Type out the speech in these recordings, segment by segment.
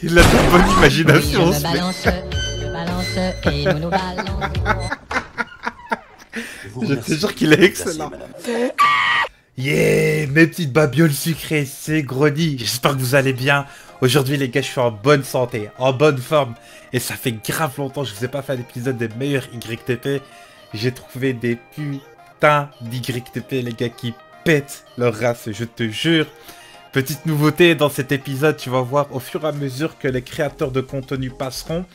Il a de bonne imagination. Oui, je balance et nous balançons. Je te jure qu'il est excellent. Yeah, mes petites babioles sucrées, c'est Grony. J'espère que vous allez bien. Aujourd'hui les gars, je suis en bonne santé, en bonne forme. Et ça fait grave longtemps que je vous ai pas fait un épisode des meilleurs YTP. J'ai trouvé des putains d'YTP les gars qui pètent leur race, je te jure. Petite nouveauté dans cet épisode, tu vas voir au fur et à mesure que les créateurs de contenu passeront,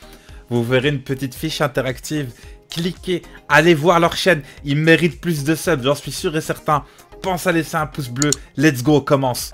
vous verrez une petite fiche interactive. Cliquez, allez voir leur chaîne, ils méritent plus de subs, j'en suis sûr et certain. Pense à laisser un pouce bleu, let's go, on commence.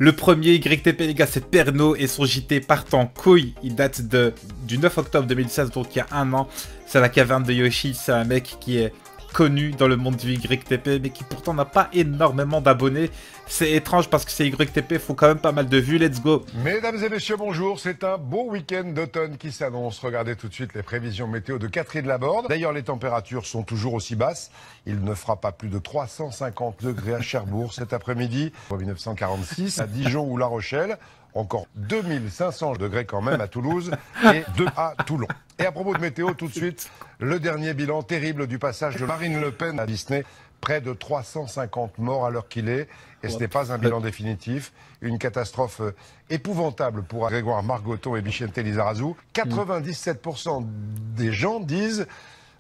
Le premier YTP les gars, c'est Perno et son JT part en couille. Il date du 9 octobre 2016, donc il y a un an. C'est la caverne de Yoshi, c'est un mec qui est connu dans le monde du YTP, mais qui pourtant n'a pas énormément d'abonnés. C'est étrange parce que c'est YTP, faut quand même pas mal de vues, let's go. Mesdames et messieurs, bonjour, c'est un beau week-end d'automne qui s'annonce. Regardez tout de suite les prévisions météo de Catherine Laborde. D'ailleurs, les températures sont toujours aussi basses. Il ne fera pas plus de 350 degrés à Cherbourg cet après-midi, en 1946, à Dijon ou La Rochelle. Encore 2500 degrés quand même à Toulouse et 2 à Toulon. Et à propos de météo, tout de suite, le dernier bilan terrible du passage de Marine Le Pen à Disney. Près de 350 morts à l'heure qu'il est. Et ce n'est pas un bilan définitif. Une catastrophe épouvantable pour Grégoire Margoton et Vicente Lizarazu. 97% des gens disent,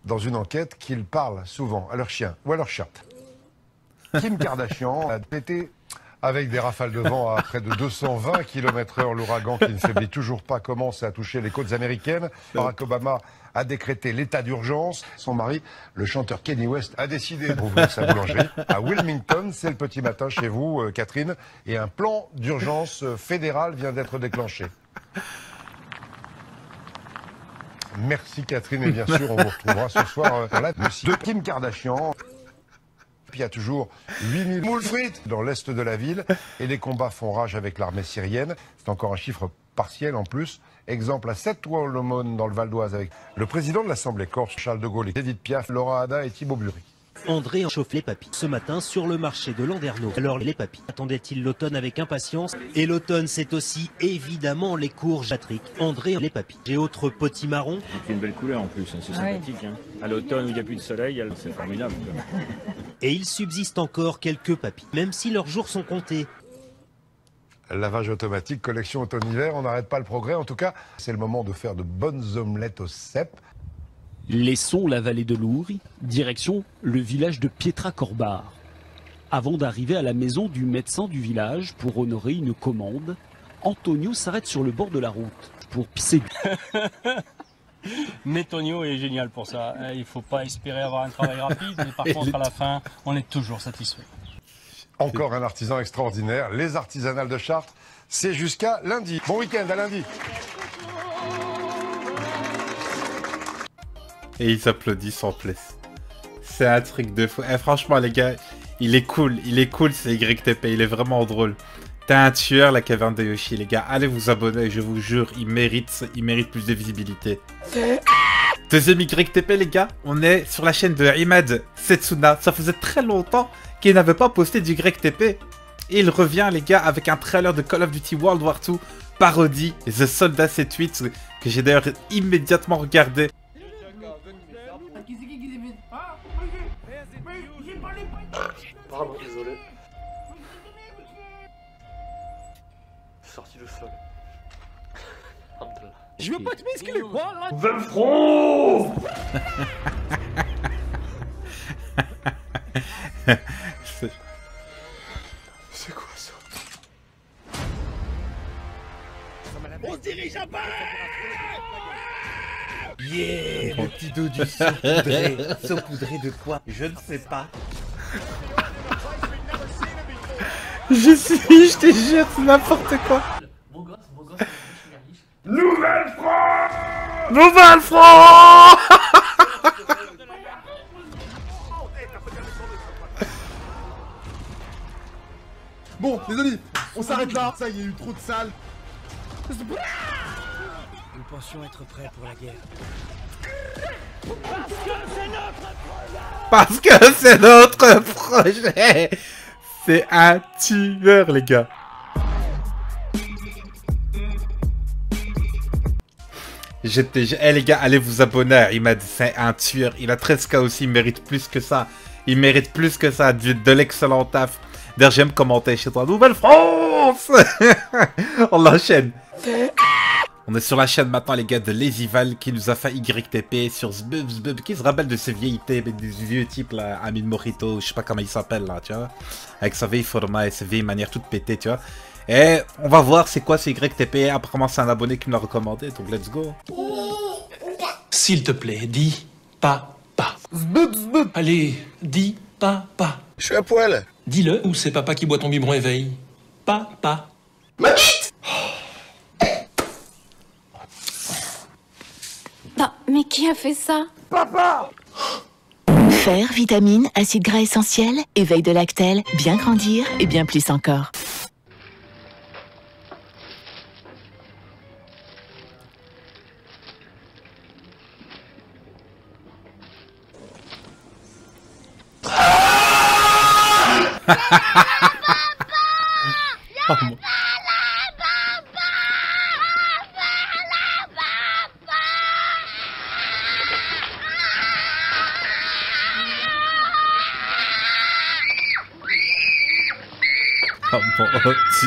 dans une enquête, qu'ils parlent souvent à leur chien ou à leur chat. Kim Kardashian a pété avec des rafales de vent à près de 220 km/h. L'ouragan qui ne faiblit toujours pas commence à toucher les côtes américaines. Barack Obama a décrété l'état d'urgence. Son mari, le chanteur Kanye West, a décidé d'ouvrir sa boulangerie à Wilmington. C'est le petit matin chez vous, Catherine. Et un plan d'urgence fédéral vient d'être déclenché. Merci Catherine. Et bien sûr, on vous retrouvera ce soir dans la de Kim Kardashian. Puis il y a toujours 8000 moules frites dans l'est de la ville. Et les combats font rage avec l'armée syrienne. C'est encore un chiffre partiel en plus. Exemple à 7 l'aumône dans le Val d'Oise avec le président de l'Assemblée corse, Charles de Gaulle, Edith Piaf, Laura Ada et Thibaut Bury. André chauffe les papilles ce matin sur le marché de Landerneau. Alors les papilles attendaient-ils l'automne avec impatience? Et l'automne, c'est aussi évidemment les courges Patrick. André les papilles. J'ai autre potimarron. C'est une belle couleur en plus, hein, c'est sympathique. Hein. À l'automne où il n'y a plus de soleil, c'est formidable. Et il subsiste encore quelques papilles, même si leurs jours sont comptés. Lavage automatique, collection automne-hiver, on n'arrête pas le progrès. En tout cas, c'est le moment de faire de bonnes omelettes au cèpe. Laissons la vallée de l'Ouri, direction le village de Pietra-Corbar. Avant d'arriver à la maison du médecin du village pour honorer une commande, Antonio s'arrête sur le bord de la route pour pisser. Métonio est génial pour ça. Il ne faut pas espérer avoir un travail rapide, mais par contre, à la fin, on est toujours satisfait. Encore un artisan extraordinaire. Les artisanales de Chartres, c'est jusqu'à lundi. Bon week-end, à lundi. Et ils s'applaudissent en place. C'est un truc de fou. Eh, franchement les gars, il est cool c'est YTP, il est vraiment drôle. T'es un tueur la caverne de Yoshi les gars, allez vous abonner, je vous jure, il mérite plus de visibilité. Deuxième YTP les gars, on est sur la chaîne de Imad Setsuna, ça faisait très longtemps qu'il n'avait pas posté du YTP. Et il revient les gars avec un trailer de Call of Duty World War II, parodie, The Soldat 7-8, que j'ai d'ailleurs immédiatement regardé. Vraiment désolé. Je suis sorti le sol. Je veux pas te muscler quoi là. Vive France. C'est quoi ça? On se dirige à bas. Yeah, le petit dos du saupoudré de quoi? Je ne sais pas. Je te jure, c'est n'importe quoi. Nouvelle France. Nouvelle France. Bon, les amis, on s'arrête là. Ça, il y a eu trop de salles. Nous pensions être prêts pour la guerre. Parce que c'est notre crochet. C'est un tueur, les gars. Eh les gars, allez vous abonner à Imad, c'est un tueur. Il a 13K aussi, il mérite plus que ça. Il mérite plus que ça, de l'excellent taf. D'ailleurs, j'aime commenter chez toi. Nouvelle-France. On l'enchaîne. On est sur la chaîne maintenant, les gars, de Lazyval qui nous a fait YTP sur Zbub, qui se rappelle de ces vieilles TP, des vieux types là, Amin Morito, je sais pas comment il s'appelle là, tu vois. Avec sa vieille format et sa vieille manière toute pétée, tu vois. Et on va voir c'est quoi ce YTP. Apparemment, c'est un abonné qui me l'a recommandé, donc let's go. S'il te plaît, dis papa. Allez, dis papa. Je suis à poil. Dis-le, ou c'est papa qui boit ton biberon éveil. Papa. Ma bite. Non, mais qui a fait ça? Papa. Fer, vitamines, acides gras essentiels, éveil de lactelle, bien grandir et bien plus encore. Oh mon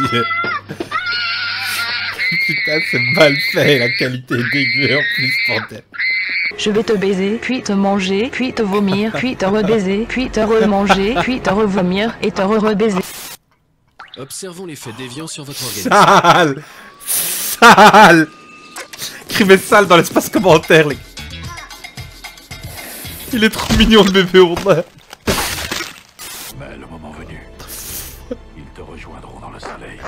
Dieu. Putain, c'est mal fait, la qualité est dégueu en plus, bordel. Je vais te baiser, puis te manger, puis te vomir, puis te rebaiser, puis te remanger, puis te revomir et te rebaiser. Observons l'effet déviant sur votre organisme. Sale. Sale. Écrivez sale dans l'espace commentaire, les gars. Il est trop mignon, le bébé oursin. Mais le moment venu, ils te rejoindront dans le soleil.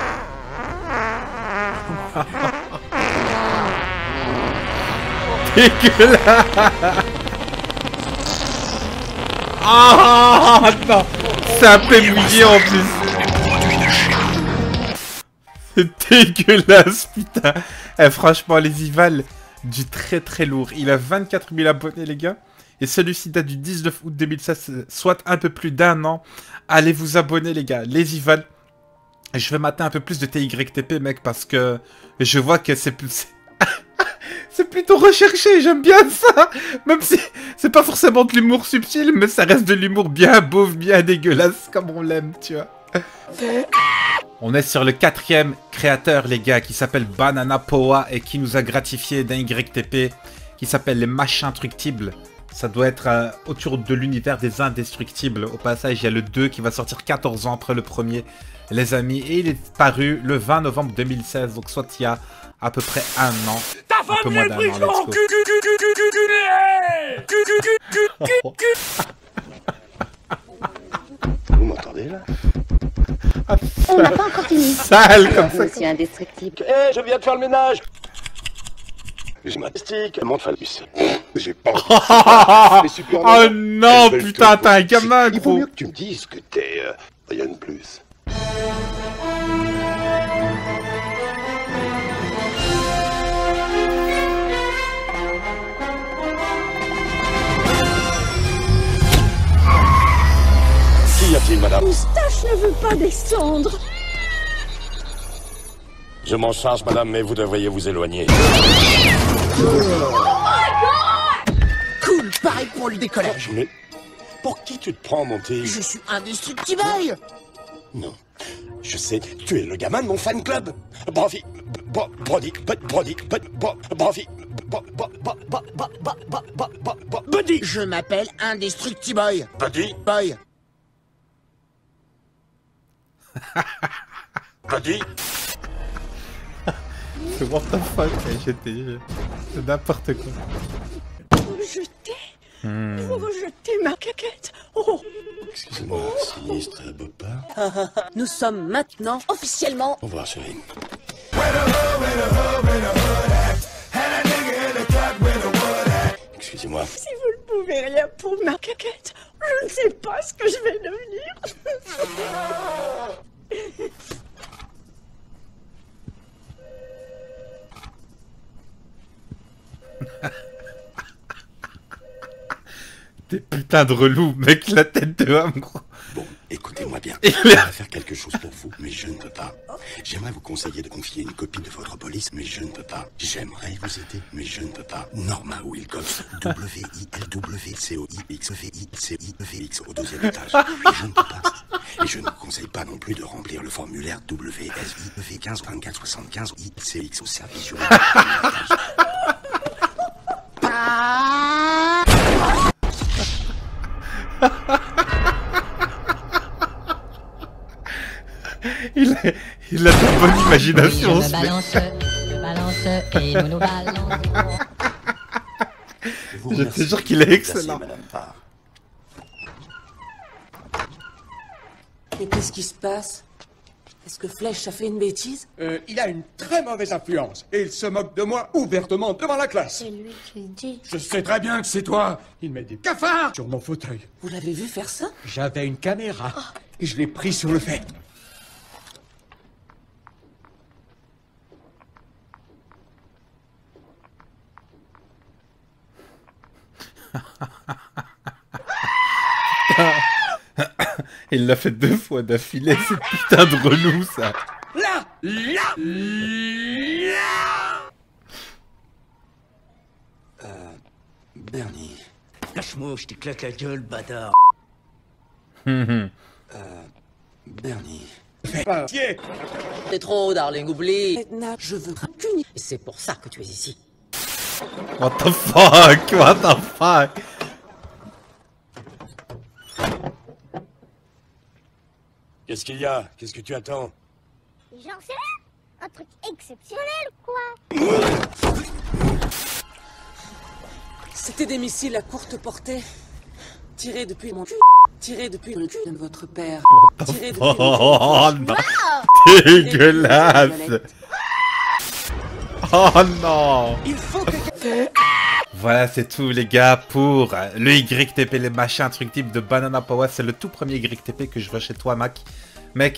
Dégueulasse. Ah non. C'est un peu mouillé en plus. C'est dégueulasse, putain. Eh, franchement, les Ival, du très très lourd. Il a 24 000 abonnés, les gars. Et celui-ci date du 19 août 2016, soit un peu plus d'1 an. Allez vous abonner, les gars. Les Ival. Je vais mater un peu plus de TYTP, mec, parce que je vois que c'est plus... C'est plutôt recherché, j'aime bien ça. Même si c'est pas forcément de l'humour subtil, mais ça reste de l'humour bien beauf, bien dégueulasse, comme on l'aime, tu vois. On est sur le 4e créateur, les gars, qui s'appelle Banana Poa et qui nous a gratifié d'un YTP qui s'appelle les Machinstructibles. Ça doit être autour de l'univers des Indestructibles. Au passage, il y a le 2 qui va sortir 14 ans après le premier, les amis. Et il est paru le 20 novembre 2016, donc soit il y a à peu près un an. Un peu moins d'un an, let's go. Vous m'entendez là? On n'a pas encore fini. Sale comme ça. Monsieur indestructible. Eh, je viens de faire le ménage. Je m'astique, monte Phallus. J'ai pas. Oh non, putain, t'es un gamin, gros. Il vaut mieux que tu me dises que t'es rien de plus. Qu'y a-t-il, madame? Moustache ne veut pas descendre. Je m'en charge, madame, mais vous devriez vous éloigner. Cool, pareil pour le décollage. Mais pour qui tu te prends, Monty? Je suis indestructible. Non. Je sais, tu es le gamin de mon fan club. Bravi, Buddy. Je m'appelle Indestructible Boy. Buddy. Boy. Buddy. C'est what the fuck, c'est n'importe quoi. Pour jeter ma caquette. Oh. Excusez-moi, sinistre Boba. Nous sommes maintenant officiellement. Au revoir, chérie. Excusez-moi. Si vous ne pouvez rien pour ma caquette, je ne sais pas ce que je vais devenir. T'es putain de relou, mec, la tête de homme, gros. Bon, écoutez-moi bien. Il Je vais faire quelque chose pour vous, mais je ne peux pas. J'aimerais vous conseiller de confier une copie de votre police, mais je ne peux pas. J'aimerais vous aider, mais je ne peux pas. Norma Wilcox, W-I-L-W-C-O-I-X-V-I-C-I-V-X au 2e étage. Et je ne peux pas. Et je ne vous conseille pas non plus de remplir le formulaire WSIV 15 24 75 ICX au service juridique. Il a de la bonne imagination. Je balance et nous balance. Je te jure qu'il est excellent. Mais qu'est-ce qui se passe? Est-ce que Flèche a fait une bêtise? Il a une très mauvaise influence et il se moque de moi ouvertement devant la classe. C'est lui qui le dit. Je sais très bien que c'est toi. Il met des cafards sur mon fauteuil. Vous l'avez vu faire ça? J'avais une caméra et je l'ai pris sur le fait. Il l'a fait 2 fois d'affilée, c'est putain de relou ça. Là. Bernie. Lâche-moi, je t'éclate la gueule, bâtard. Bernie. C'est trop, darling, oublie. Edna, je veux un puni. Et c'est pour ça que tu es ici. What the fuck? What the fuck? Qu'est-ce qu'il y a? Qu'est-ce que tu attends? J'en sais rien. Un truc exceptionnel, quoi. C'était des missiles à courte portée. Tirés depuis mon cul. Tirés depuis le cul de votre père. Tirés depuis le cul de Oh non! Dégueulasse! Oh non! Il faut que... Voilà, c'est tout les gars pour le YTP, les machins, truc type de Banana Power. C'est le tout premier YTP que je vois chez toi, mec.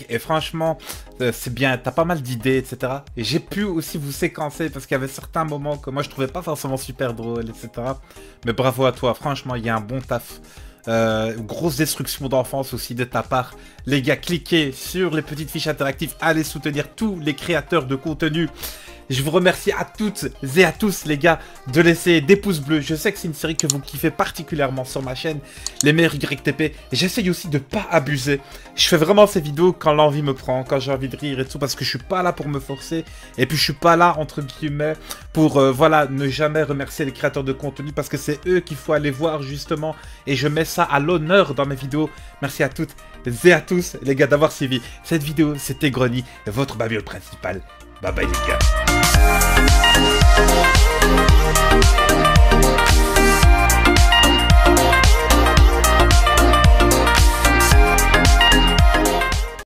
Et franchement, c'est bien, t'as pas mal d'idées, etc. Et j'ai pu aussi vous séquencer parce qu'il y avait certains moments que moi je trouvais pas forcément super drôles, etc. Mais bravo à toi, franchement, il y a un bon taf. Grosse destruction d'enfance aussi de ta part. Les gars, cliquez sur les petites fiches interactives, allez soutenir tous les créateurs de contenu. Je vous remercie à toutes et à tous les gars de laisser des pouces bleus. Je sais que c'est une série que vous kiffez particulièrement sur ma chaîne, les meilleurs YTP. Et j'essaye aussi de pas abuser. Je fais vraiment ces vidéos quand l'envie me prend, quand j'ai envie de rire et tout, parce que je suis pas là pour me forcer. Et puis je suis pas là, entre guillemets, pour voilà, ne jamais remercier les créateurs de contenu, parce que c'est eux qu'il faut aller voir justement. Et je mets ça à l'honneur dans mes vidéos. Merci à toutes et à tous les gars d'avoir suivi cette vidéo. C'était Grony, votre babiole principale. Bye bye les gars.